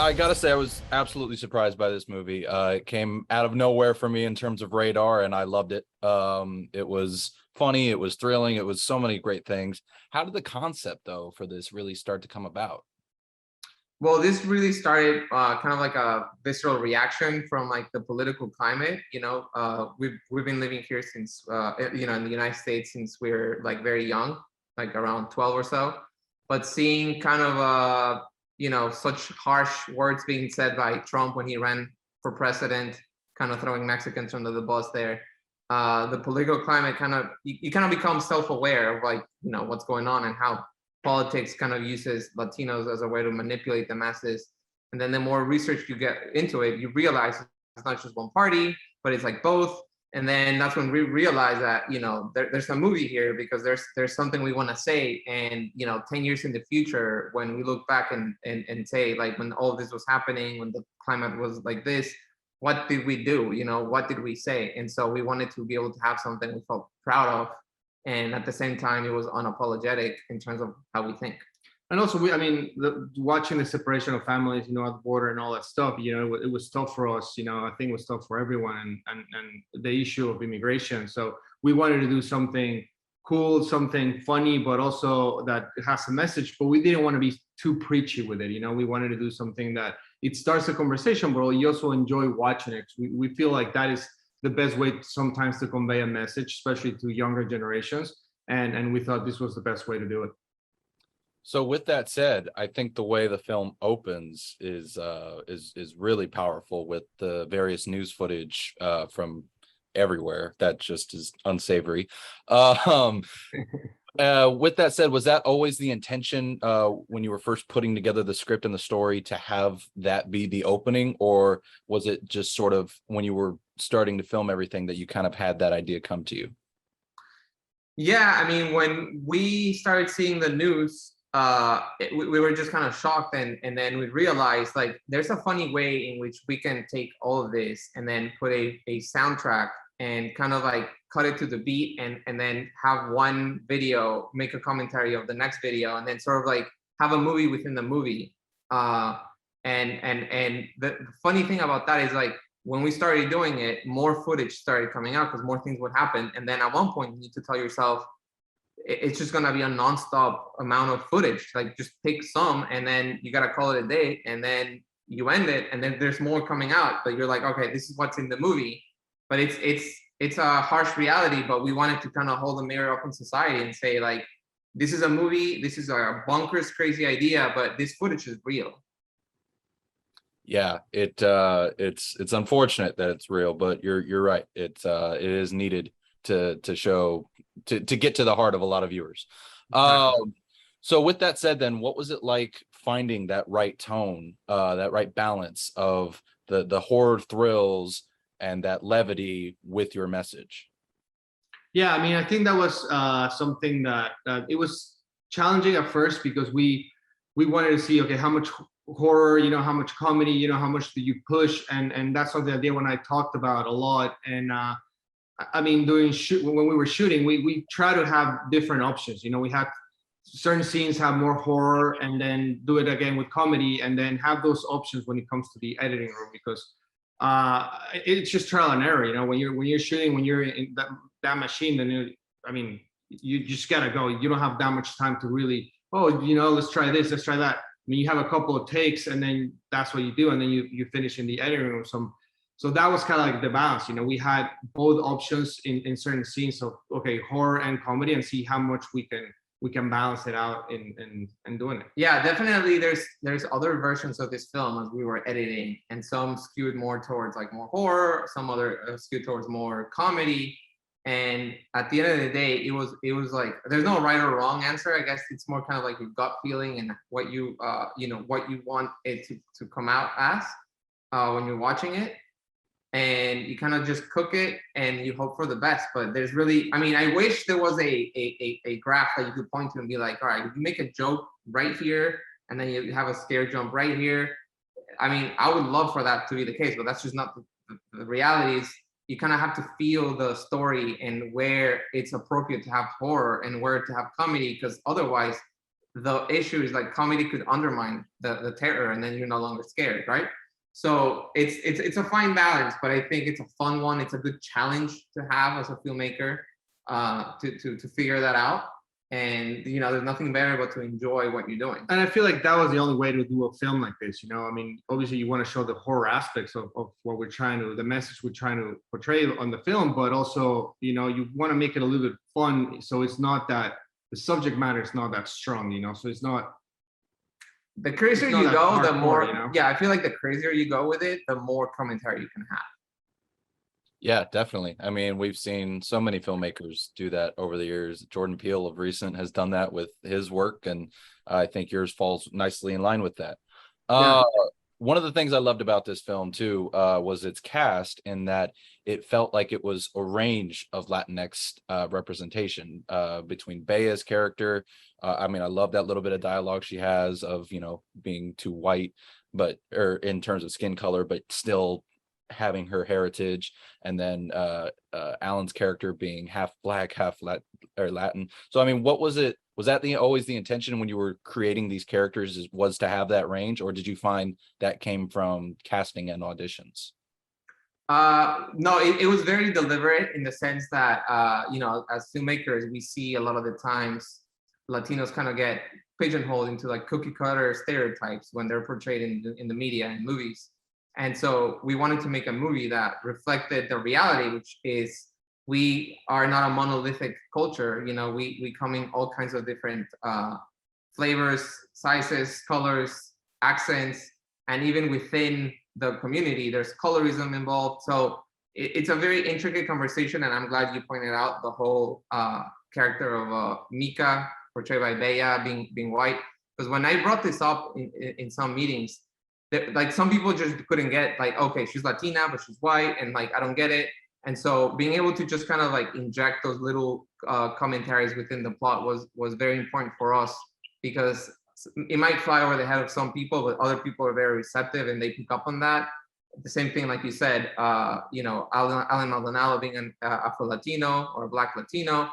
I gotta say, I was absolutely surprised by this movie. It came out of nowhere for me in terms of radar, and I loved it. It was funny, it was thrilling, it was so many great things. How did the concept, though, for this really start to come about? Well, this really started kind of like a visceral reaction from like the political climate. We've been living here since in the United States since we're like very young, like around 12 or so. But seeing kind of such harsh words being said by Trump when he ran for president, kind of throwing Mexicans under the bus there. The political climate kind of you kind of become self-aware of like what's going on and how politics kind of uses Latinos as a way to manipulate the masses. And then the more research you get into it, you realize it's not just one party, but it's like both. And then that's when we realize that there's a movie here because there's something we want to say. And 10 years in the future, when we look back and say like when all this was happening, when the climate was like this, what did we do? What did we say? And so we wanted to be able to have something we felt proud of, and at the same time it was unapologetic in terms of how we think. And also, watching the separation of families, at the border and all that stuff, it was tough for us. I think it was tough for everyone, and the issue of immigration. So we wanted to do something cool, something funny, but also that has a message. But we didn't want to be too preachy with it. We wanted to do something that it starts a conversation, but you also enjoy watching it. We feel like that is the best way sometimes to convey a message, especially to younger generations. And we thought this was the best way to do it. So with that said, I think the way the film opens is really powerful with the various news footage from everywhere that just is unsavory. With that said, was that always the intention when you were first putting together the script and the story to have that be the opening, or was it just sort of when you were starting to film everything that you kind of had that idea come to you? Yeah, I mean, when we started seeing the news, we were just kind of shocked, and then we realized like there's a funny way in which we can take all of this and then put a soundtrack and kind of like cut it to the beat and then have one video make a commentary of the next video and then sort of like have a movie within the movie. And the funny thing about that is like when we started doing it, more footage started coming out because more things would happen. And then at one point you need to tell yourself, it's just gonna be a nonstop amount of footage. Like just pick some and then you gotta call it a day and then you end it and then there's more coming out. But you're like, okay, this is what's in the movie. But it's a harsh reality, but we wanted to kind of hold a mirror up in society and say like, this is a movie, this is a bonkers, crazy idea, but this footage is real. Yeah, it's unfortunate that it's real, but you're right. It is needed to show to get to the heart of a lot of viewers. So with that said, then what was it like finding that right tone, that right balance of the horror thrills and that levity with your message? Yeah, I mean, I think that was something that it was challenging at first because we wanted to see, okay, how much horror, how much comedy, how much do you push, and that's what the idea when I talked about a lot. And I mean, when we were shooting, we try to have different options. We had certain scenes have more horror, and then do it again with comedy, and then have those options when it comes to the editing room because it's just trial and error. When you're shooting, when you're in that machine, then you just gotta go. You don't have that much time to really, let's try this, let's try that. I mean, you have a couple of takes, and then that's what you do, and then you finish in the editing room. So that was kind of like the balance. We had both options in certain scenes of okay, horror and comedy, and see how much we can balance it out in doing it. Yeah, definitely. There's other versions of this film as we were editing, and some skewed more towards like more horror, some other skewed towards more comedy. And at the end of the day, it was like there's no right or wrong answer. I guess it's more kind of like your gut feeling and what you what you want it to come out as when you're watching it. And you kind of just cook it and you hope for the best. But there's really, I mean, I wish there was a graph that you could point to and be like, all right, if you make a joke right here and then you have a scare jump right here. I mean, I would love for that to be the case, but that's just not the reality. Is you kind of have to feel the story and where it's appropriate to have horror and where to have comedy, because otherwise the issue is like comedy could undermine the terror, and then you're no longer scared, right? So it's a fine balance, but I think it's a fun one. It's a good challenge to have as a filmmaker, to figure that out. And there's nothing better but to enjoy what you're doing. And I feel like that was the only way to do a film like this. I mean, obviously you want to show the horror aspects of what we're trying to, the message we're trying to portray on the film, but also, you want to make it a little bit fun. So it's not that the subject matter is not that strong, so it's not. The crazier you go, the more, yeah, I feel like the crazier you go with it, the more commentary you can have. Yeah, definitely. I mean, we've seen so many filmmakers do that over the years. Jordan Peele of recent has done that with his work, and I think yours falls nicely in line with that. Yeah. One of the things I loved about this film too was its cast, in that it felt like it was a range of Latinx representation between Bea's character. I mean, I love that little bit of dialogue she has of, being too white, or in terms of skin color, but still having her heritage, and then Alan's character being half black, half Latin. So I mean, what was it? Was that always the intention when you were creating these characters, was to have that range, or did you find that came from casting and auditions? No, it was very deliberate in the sense that as filmmakers, we see a lot of the times Latinos kind of get pigeonholed into like cookie cutter stereotypes when they're portrayed in the media and movies. And so we wanted to make a movie that reflected the reality, which is we are not a monolithic culture. We come in all kinds of different flavors, sizes, colors, accents, and even within the community, there's colorism involved. So it's a very intricate conversation, and I'm glad you pointed out the whole character of Mika, portrayed by Bea, being white. Because when I brought this up in some meetings, like some people just couldn't get, like, okay, she's Latina, but she's white, and like, I don't get it. And so being able to just kind of like inject those little commentaries within the plot was very important for us, because it might fly over the head of some people, but other people are very receptive and they pick up on that. The same thing, like you said, Alan Maldonado being an Afro-Latino or a Black Latino,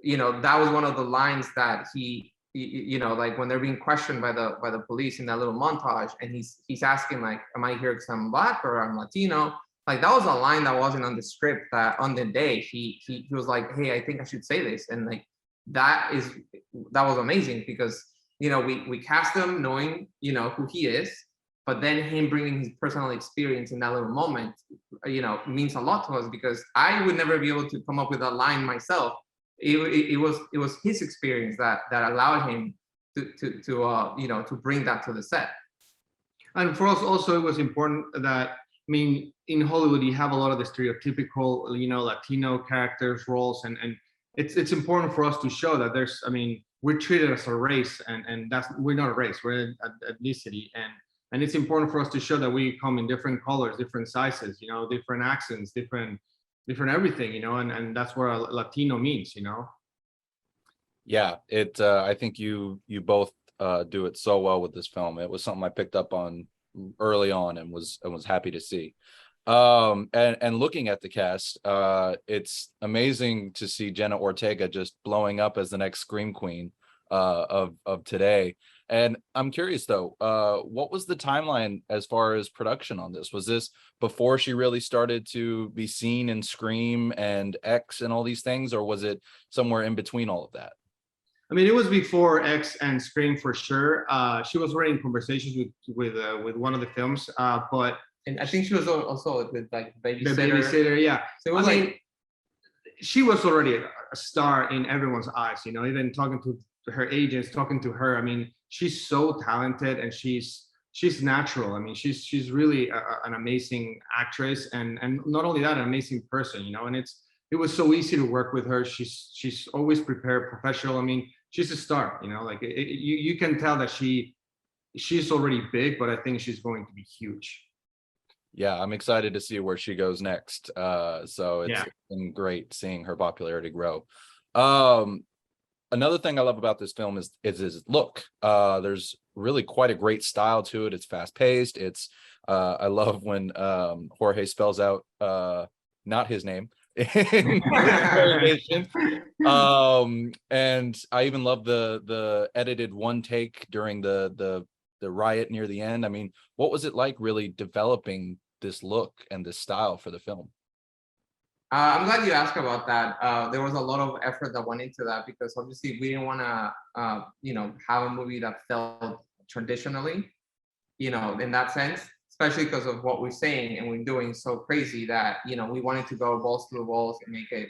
that was one of the lines that he like when they're being questioned by the police in that little montage, and he's asking like, am I here because I'm Black or I'm Latino? Like that was a line that wasn't on the script, that on the day he was like, hey, I think I should say this. And like that was amazing, because we cast him knowing who he is, but then him bringing his personal experience in that little moment means a lot to us, because I would never be able to come up with a line myself. It was his experience that allowed him to bring that to the set. And for us also, it was important that, I mean, in Hollywood, you have a lot of the stereotypical, Latino characters, roles, and it's important for us to show that we're treated as a race, and we're not a race, we're an ethnicity, and it's important for us to show that we come in different colors, different sizes, different accents, different everything, and that's what a Latino means, Yeah, I think you both do it so well with this film. It was something I picked up on early on and was happy to see. And looking at the cast, it's amazing to see Jenna Ortega just blowing up as the next Scream Queen of today. And I'm curious though, what was the timeline as far as production on this? Was this before she really started to be seen in Scream and X and all these things, or was it somewhere in between all of that? I mean, it was before X and Scream for sure. She was already in conversations with one of the films, but and I think she was also with like Babysitter. The Babysitter, yeah. So it was she was already a star in everyone's eyes, even talking to her agents, talking to her. I mean, she's so talented, and she's natural. I mean, she's really an amazing actress, and not only that, an amazing person, and it was so easy to work with her. She's always prepared, professional. I mean, she's a star, like you can tell that she's already big, but I think she's going to be huge. Yeah, I'm excited to see where she goes next. So it's been great seeing her popularity grow. Another thing I love about this film is its look. There's really quite a great style to it. It's fast paced. I love when Jorge spells out not his name, in interrogation. And I even love the edited one take during the riot near the end. I mean, what was it like really developing this look and this style for the film? I'm glad you asked about that. There was a lot of effort that went into that because obviously we didn't want to, have a movie that felt traditionally, in that sense, especially because of what we're saying and we're doing so crazy that, we wanted to go balls to the walls and make it,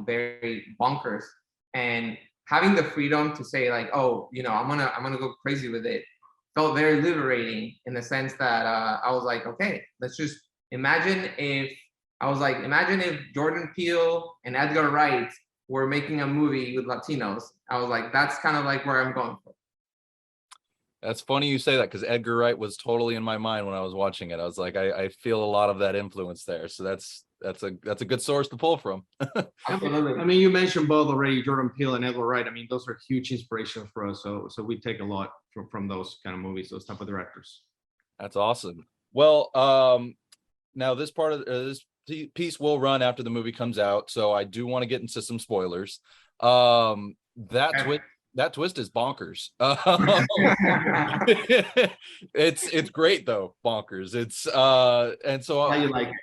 very bonkers. And having the freedom to say like, oh, I'm gonna go crazy with it, felt very liberating in the sense that I was like, okay, let's just imagine if imagine if Jordan Peele and Edgar Wright were making a movie with Latinos. I was like, that's kind of like where I'm going for. That's funny you say that because Edgar Wright was totally in my mind when I was watching it. I was like, I feel a lot of that influence there. So that's a good source to pull from. Absolutely. I mean, you mentioned both already, Jordan Peele and Edgar Wright. I mean, those are huge inspirations for us. So we take a lot from those kind of movies, those type of directors. That's awesome. Well, now this part of this piece will run after the movie comes out, so I do want to get into some spoilers. That twist is bonkers. It's great though, bonkers. It's and so How you like it?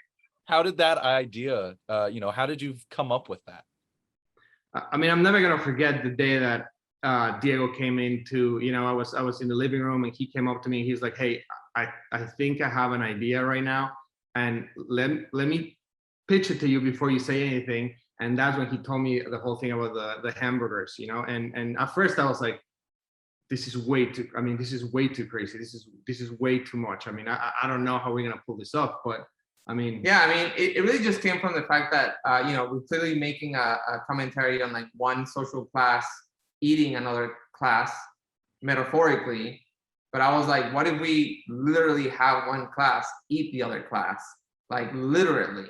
how did that idea, how did you come up with that? I mean, I'm never gonna forget the day that Diego came into, I was in the living room and he came up to me. He's like, "Hey, I think I have an idea right now, and let me pitch it to you before you say anything." And that's when he told me the whole thing about the hamburgers, And at first I was like, this is way too crazy. This is way too much. I mean, I don't know how we're gonna pull this off, but I mean, yeah, I mean, it really just came from the fact that we're clearly making a commentary on like one social class eating another class, metaphorically. But I was like, what if we literally have one class eat the other class, like literally,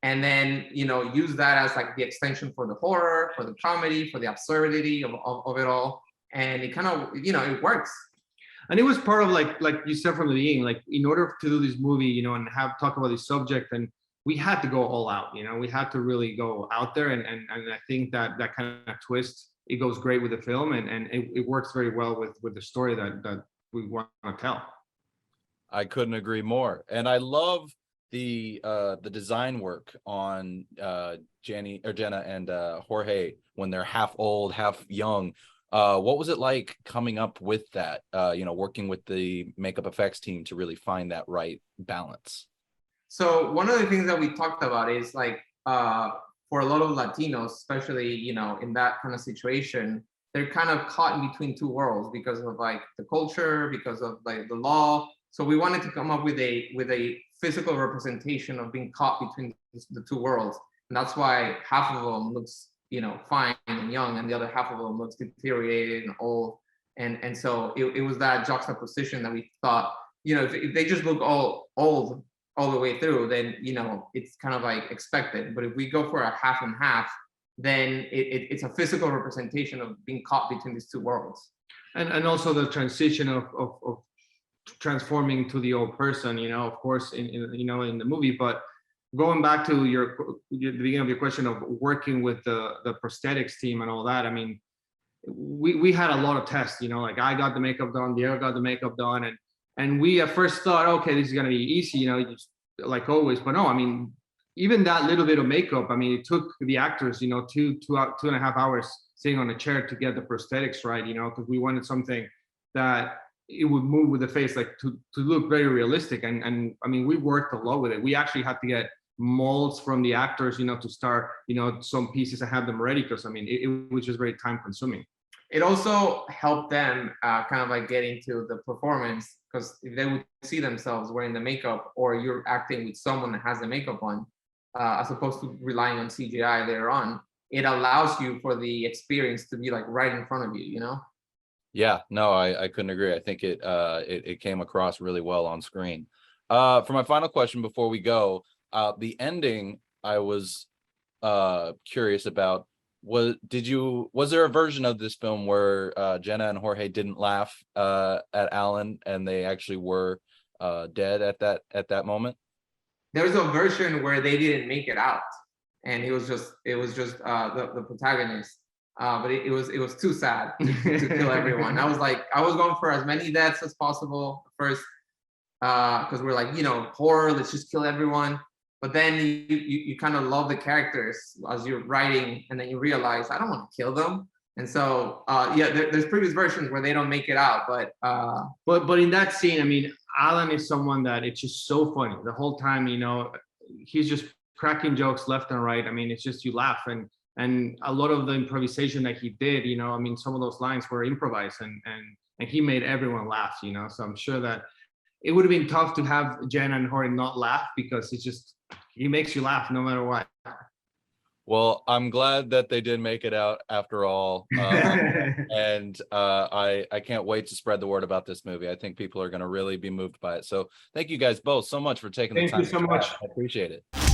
and then use that as like the extension for the horror, for the comedy, for the absurdity of it all, and it kind of it works. And it was part of like you said from the beginning, like in order to do this movie, and have talk about this subject, and we had to go all out, we had to really go out there, and I think that kind of twist, it goes great with the film, and it works very well with the story that we want to tell. I couldn't agree more, and I love the design work on Jenna and Jorge when they're half old, half young. What was it like coming up with that? Working with the makeup effects team to really find that right balance. So one of the things that we talked about is like for a lot of Latinos, especially in that kind of situation, they're kind of caught in between two worlds because of like the culture, because of like the law. So we wanted to come up with a physical representation of being caught between the two worlds, and that's why half of them looks fine and young, and the other half of them looks deteriorated and old. And so it was that juxtaposition that we thought, if they just look all old all the way through, then it's kind of like expected. But if we go for a half and half, then it's a physical representation of being caught between these two worlds. And also the transition of transforming to the old person, of course, in the movie. But going back to the beginning of your question of working with the prosthetics team and all that, I mean, we had a lot of tests, like I got the makeup done, Diego got the makeup done, and we at first thought, okay, this is gonna be easy, just like always. But no, I mean, even that little bit of makeup, I mean, it took the actors, 2.5 hours sitting on a chair to get the prosthetics right, because we wanted something that it would move with the face, like to look very realistic. And I mean, we worked a lot with it. We actually had to get molds from the actors, to start, some pieces and have them ready, because I mean, it was just very time consuming. It also helped them kind of like get into the performance, because if they would see themselves wearing the makeup, or you're acting with someone that has the makeup on, as opposed to relying on CGI later on, it allows you for the experience to be like right in front of you, Yeah, no, I couldn't agree. I think it came across really well on screen. For my final question before we go, the ending I was curious about. Was there a version of this film where Jenna and Jorge didn't laugh at Alan and they actually were dead at that moment? There's a version where they didn't make it out. and it was just the protagonist. But it was too sad to kill everyone. I was going for as many deaths as possible first, because we're like, horror, let's just kill everyone. But then you kind of love the characters as you're writing, and then you realize I don't want to kill them. And so there's previous versions where they don't make it out, but in that scene, I mean, Alan is someone that it's just so funny the whole time. He's just cracking jokes left and right. I mean, it's just you laugh, and a lot of the improvisation that he did, I mean, some of those lines were improvised, and he made everyone laugh. So I'm sure that it would have been tough to have Jenna and Jorge not laugh, because he makes you laugh no matter what. Well, I'm glad that they did make it out after all. And I can't wait to spread the word about this movie. I think people are going to really be moved by it. So thank you guys both so much for taking the time. Thank you so much. I appreciate it.